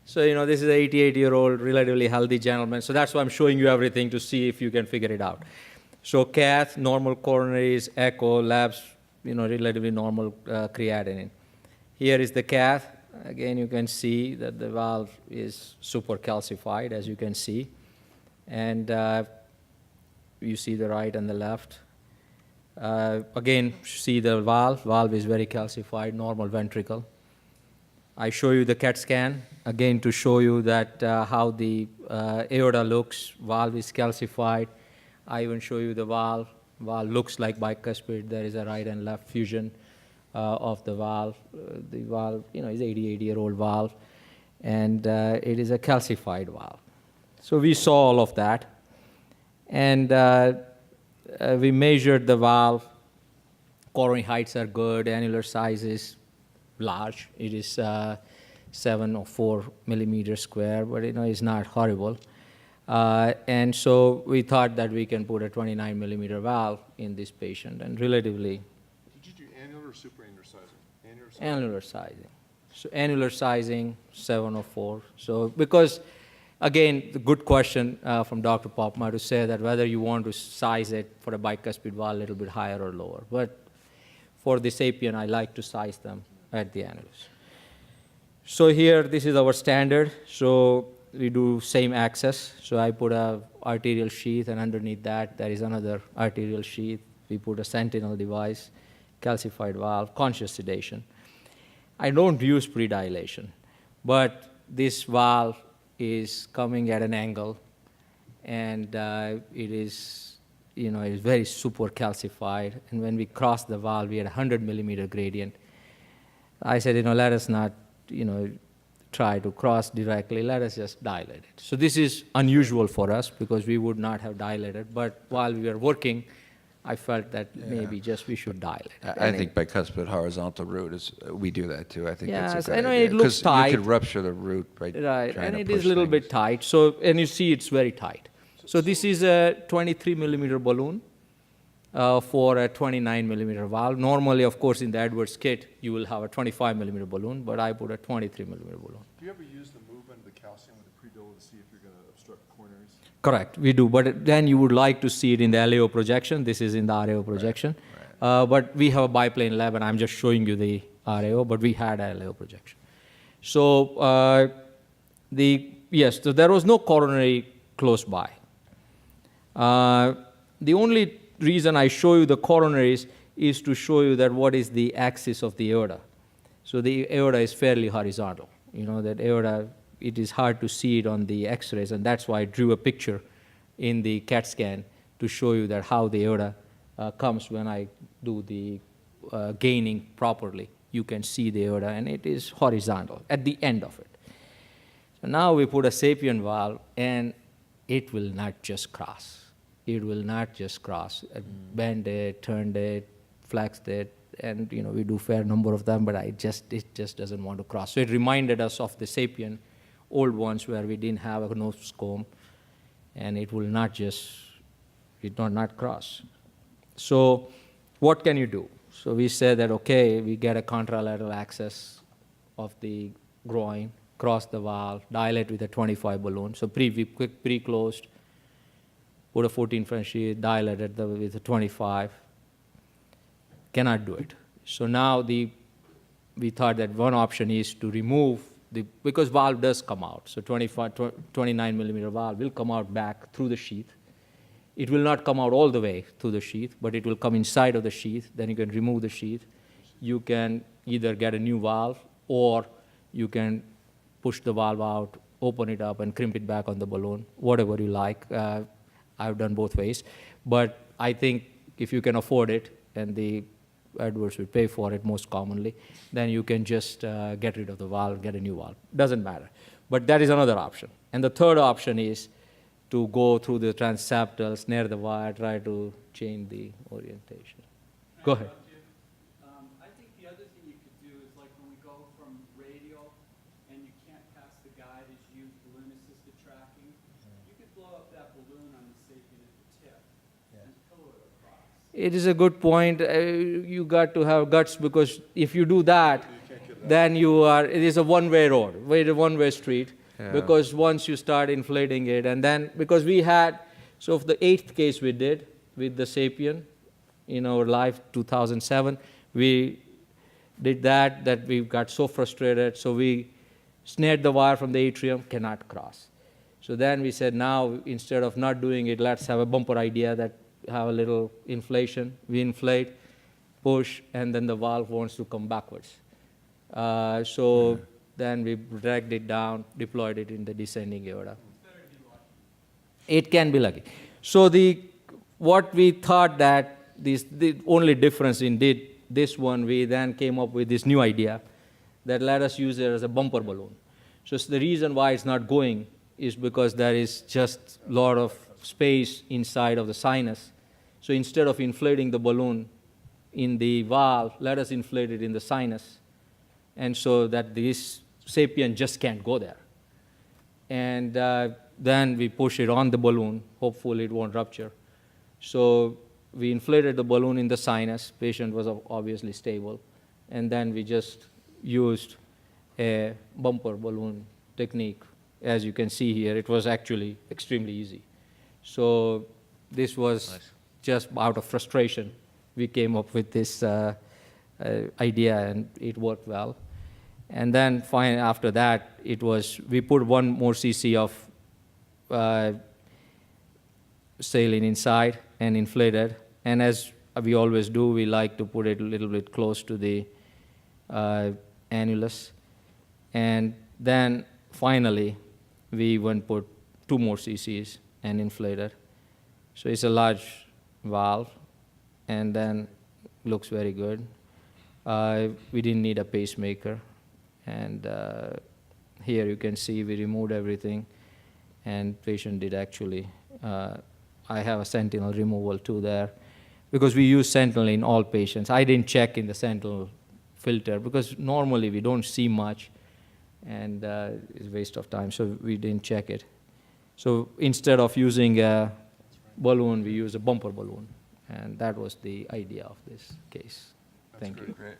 So, this is an 88-year-old, relatively healthy gentleman. So that's why I'm showing you everything to see if you can figure it out. So cath, normal coronaries, echo, labs, relatively normal creatinine. Here is the cath. Again, you can see that the valve is super calcified, as you can see. And you see the right and the left. Again, see the valve. Valve is very calcified, normal ventricle. I show you the CAT scan, again, to show you that how the aorta looks. Valve is calcified. I even show you the valve. Valve looks like bicuspid. There is a right and left fusion of the valve. The valve, is an 88-year-old valve, and it is a calcified valve. So we saw all of that, and we measured the valve. Coronary heights are good. Annular size is large. It is 7 or 4 millimeters square, but it's not horrible. And so we thought that we can put a 29 millimeter valve in this patient, and relatively. Did you do annular or supraannular sizing? Annular sizing. So annular sizing, 7 or 4. So because, again, the good question from Dr. Popma to say that whether you want to size it for a bicuspid valve a little bit higher or lower. But for the Sapien, I like to size them at the annulus. So here, this is our standard. So we do same access. So I put a arterial sheath, and underneath that, there is another arterial sheath. We put a sentinel device, calcified valve, conscious sedation. I don't use pre-dilation, but this valve is coming at an angle, and it is, it is very super calcified. And when we crossed the valve, we had a 100 millimeter gradient. I said, let us not, try to cross directly. Let us just dilate it. So this is unusual for us because we would not have dilated. But while we were working, I felt that maybe just we should dilate. I think bicuspid horizontal root we do that too. I think that's a good I know idea. it looks tight. You could rupture the root by right, trying and to it push is a little things. bit tight. So, and you see it's very tight. So this is a 23 millimeter balloon for a 29 millimeter valve. Normally, of course, in the Edwards kit, you will have a 25 millimeter balloon, but I put a 23 millimeter balloon. Do you ever use the movement of the calcium with the pre-dil to see if you're going to obstruct coronaries? Correct, we do. But then you would like to see it in the LAO projection. This is in the RAO projection. Right. But we have a biplane lab, and I'm just showing you the RAO, but we had a LAO projection. So so there was no coronary close by. The only reason I show you the coronaries is to show you that what is the axis of the aorta. So the aorta is fairly horizontal. That aorta, it is hard to see it on the x-rays, and that's why I drew a picture in the CAT scan to show you that how the aorta comes when I do the gaining properly. You can see the aorta, and it is horizontal at the end of it. So now we put a Sapien valve, and it will not just cross. It will not just cross. Bend it, turned it, flexed it, and we do fair number of them, but it just doesn't want to cross. So it reminded us of the Sapien old ones where we didn't have a nose comb, and it will not not cross. So what can you do? So we said that, okay, we get a contralateral access of the groin, cross the valve, dilate with a 25 balloon. So we pre-closed, put a 14 French sheath, dilated with a 25. Cannot do it. So now we thought that one option is to remove because valve does come out. So 29 millimeter valve will come out back through the sheath. It will not come out all the way through the sheath, but it will come inside of the sheath. Then you can remove the sheath. You can either get a new valve, or you can push the valve out, open it up, and crimp it back on the balloon, whatever you like. I've done both ways. But I think if you can afford it, and the Edwards would pay for it most commonly, then you can just get rid of the valve, get a new valve. Doesn't matter. But that is another option. And the third option is to go through the transeptal, snare the wire, try to change the orientation. Go ahead. I think the other thing you could do is like when we go from radial and you can't pass the guide as you use balloon-assisted tracking, you could blow up that balloon on the Sapien at the tip and pillow it across. It is a good point. You got to have guts, because if you do that, then it is a one-way road, one-way street, Yeah. because once you start inflating it, and then, because so for the 8th case we did with the Sapien in our life, 2007, we did that we got so frustrated, so we snared the wire from the atrium, cannot cross. So then we said, now, instead of not doing it, let's have a bumper idea that have a little inflation. We inflate, push, and then the valve wants to come backwards. Then we dragged it down, deployed it in the descending aorta. It can be lucky. So what we thought that the only difference in this one, we then came up with this new idea that let us use it as a bumper balloon. So the reason why it's not going is because there is just a lot of space inside of the sinus. So instead of inflating the balloon in the valve, let us inflate it in the sinus, and so that this Sapien just can't go there. And then we push it on the balloon. Hopefully it won't rupture. So we inflated the balloon in the sinus. Patient was obviously stable. And then we just used a bumper balloon technique. As you can see here, it was actually extremely easy. So this was just out of frustration. We came up with this idea, and it worked well. And then finally, after that, we put 1 more cc of saline inside and inflated. And as we always do, we like to put it a little bit close to the annulus. And then finally, we went put 2 more cc's and inflated. So it's a large valve, and then looks very good. We didn't need a pacemaker. And here you can see we removed everything, and patient did actually. I have a sentinel removal too there, because we use sentinel in all patients. I didn't check in the sentinel filter, because normally we don't see much, and it's a waste of time, so we didn't check it. So instead of using a balloon, we use a bumper balloon, and that was the idea of this case. Thank you. Great.